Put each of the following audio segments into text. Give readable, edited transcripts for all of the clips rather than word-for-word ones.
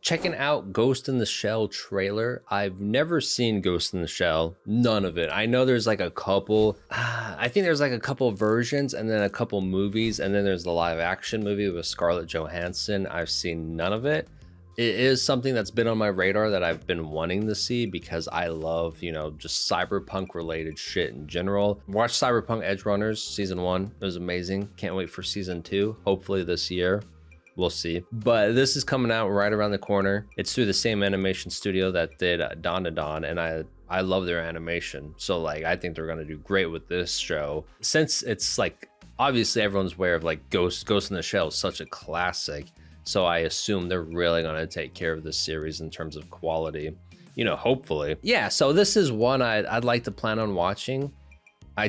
checking out Ghost in the Shell trailer. I've never seen Ghost in the Shell, none of it. I know there's like a couple, I think there's like a couple versions and then a couple movies, and then there's the live action movie with Scarlett Johansson. I've seen none of it. It is something that's been on my radar that I've been wanting to see because I love, you know, just cyberpunk related shit in general. Watch Cyberpunk Edge Runners season 1. It was amazing. Can't wait for season 2, hopefully this year. We'll see. But this is coming out right around the corner. It's through the same animation studio that did Dawn to Dawn, and I love their animation. So like, I think they're gonna do great with this show. Since it's like, obviously everyone's aware of like Ghost in the Shell is such a classic. So I assume they're really gonna take care of this series in terms of quality, you know, hopefully. Yeah, so this is one I'd like to plan on watching.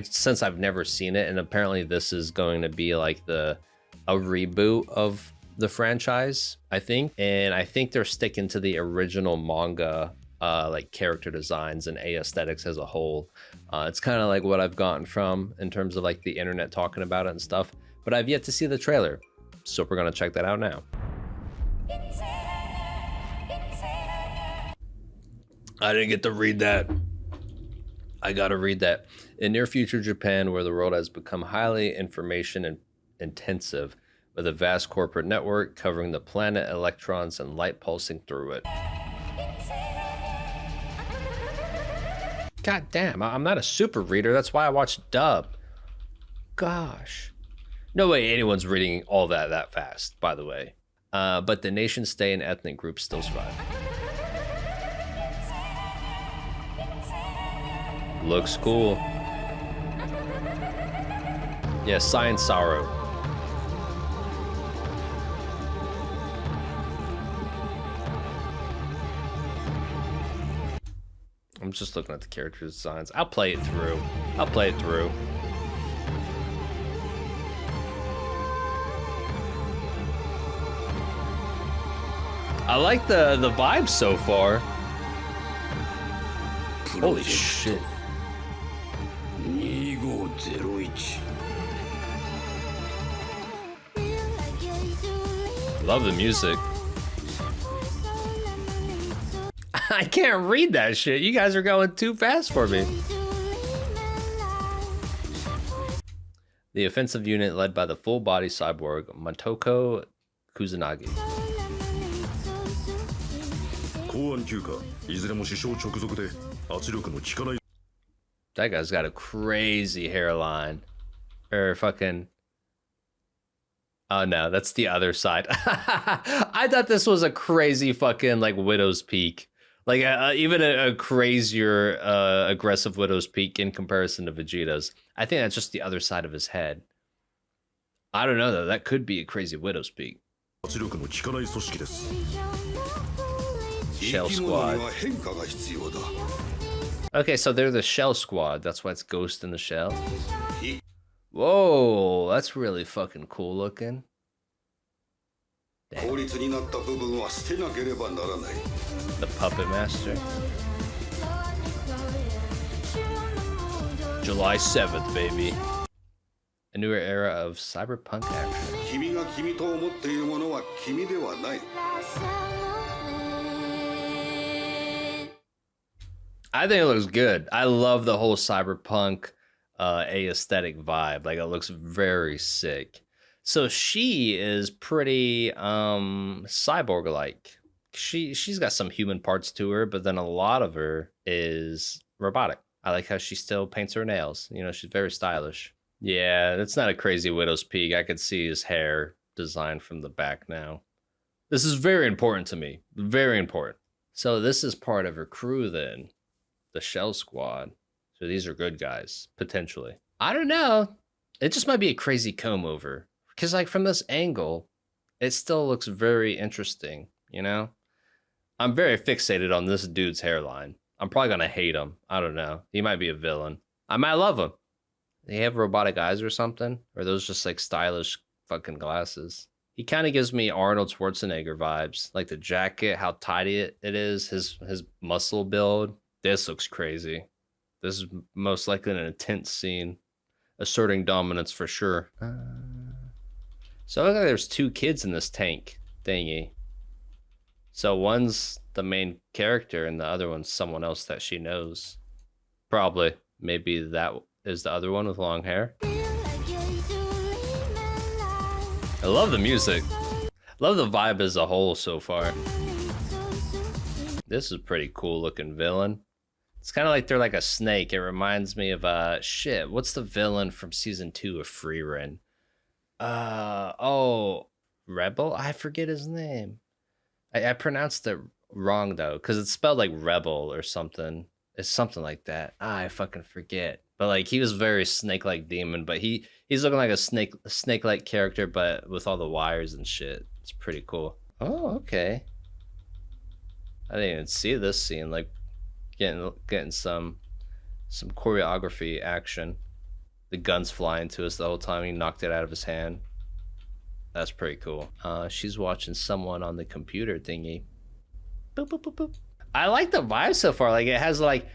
Since I've never seen it, and apparently this is going to be like a reboot of the franchise, I think. And I think they're sticking to the original manga, like character designs and aesthetics as a whole. It's kind of like what I've gotten from in terms of like the internet talking about it and stuff, but I've yet to see the trailer. So we're gonna check that out now. I didn't get to read that. I gotta read that. In near future Japan, where the world has become highly information intensive, with a vast corporate network covering the planet, electrons, and light pulsing through it. God damn, I'm not a super reader. That's why I watch dub. Gosh. No way anyone's reading all that fast, by the way. But the nation state and ethnic groups still survive. Looks cool. Yeah, Science Sorrow. I'm just looking at the character designs. I'll play it through. I like the vibe so far. Holy shit. Love the music. I can't read that shit. You guys are going too fast for me. The offensive unit led by the full-body cyborg Motoko Kusanagi. That guy's got a crazy hairline. Or fucking... Oh no, that's the other side. I thought this was a crazy fucking like Widow's Peak. Like even a crazier aggressive Widow's Peak in comparison to Vegeta's. I think that's just the other side of his head. I don't know though, that could be a crazy Widow's Peak. Shell Squad. Okay, so they're the Shell Squad. That's why it's Ghost in the Shell. Whoa, that's really fucking cool looking. Damn. The Puppet Master. July 7th, baby. A newer era of cyberpunk action. I think it looks good. I love the whole cyberpunk aesthetic vibe. Like, it looks very sick. So she is pretty cyborg-like. She's got some human parts to her, but then a lot of her is robotic. I like how she still paints her nails. You know, she's very stylish. Yeah, that's not a crazy Widow's Peak. I could see his hair designed from the back now. This is very important to me. Very important. So this is part of her crew then. The Shell Squad. So these are good guys, potentially. I don't know. It just might be a crazy comb over. Because like from this angle, it still looks very interesting, you know? I'm very fixated on this dude's hairline. I'm probably going to hate him. I don't know. He might be a villain. I might love him. They have robotic eyes or something? Or are those just like stylish fucking glasses? He kind of gives me Arnold Schwarzenegger vibes. Like the jacket, how tidy it is, his muscle build. This looks crazy. This is most likely an intense scene. Asserting dominance for sure. So it looks like there's two kids in this tank thingy. So one's the main character and the other one's someone else that she knows. Probably. Maybe that is the other one with long hair. I love the music. Love the vibe as a whole so far. This is a pretty cool looking villain. It's kind of like they're like a snake. It reminds me of shit. What's the villain from season 2 of Freerun? Oh, Rebel? I forget his name. I pronounced it wrong though, because it's spelled like Rebel or something. It's something like that. I fucking forget. But like he was very snake-like demon, but he's looking like a snake-like character, but with all the wires and shit. It's pretty cool. Oh, okay. I didn't even see this scene. Like getting some choreography action. The gun's flying to us the whole time. He knocked it out of his hand. That's pretty cool. She's watching someone on the computer thingy. Boop, boop, boop, boop. I like the vibe so far. Like it has like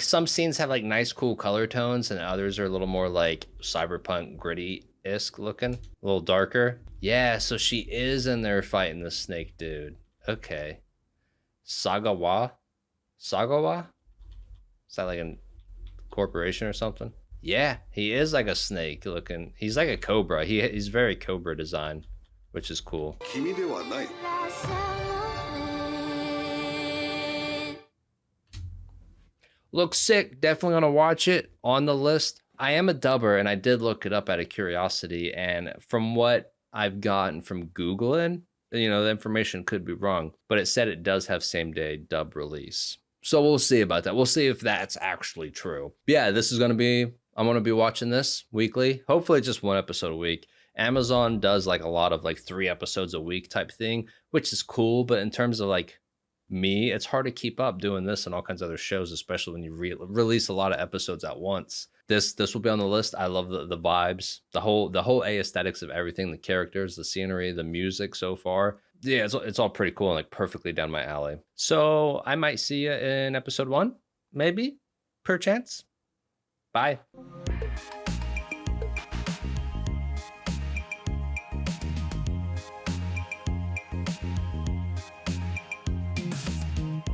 some scenes have like nice cool color tones and others are a little more like cyberpunk gritty-esque looking, a little darker. Yeah, so she is in there fighting the snake dude. Okay. Sagawa? Is that like a corporation or something? Yeah, he is like a snake looking. He's like a cobra. He's very cobra design, which is cool. Looks sick. Definitely gonna watch it. On the list. I am a dubber, and I did look it up out of curiosity. And from what I've gotten from Googling, you know, the information could be wrong, but it said it does have same day dub release. So we'll see about that. We'll see if that's actually true. Yeah, this is gonna be. I'm gonna be watching this weekly. Hopefully, just one episode a week. Amazon does like a lot of like 3 episodes a week type thing, which is cool. But in terms of like me, it's hard to keep up doing this and all kinds of other shows, especially when you release a lot of episodes at once. This will be on the list. I love the vibes, the whole aesthetics of everything, the characters, the scenery, the music so far. Yeah, it's all pretty cool and like perfectly down my alley. So I might see you in episode 1, maybe, perchance. Bye.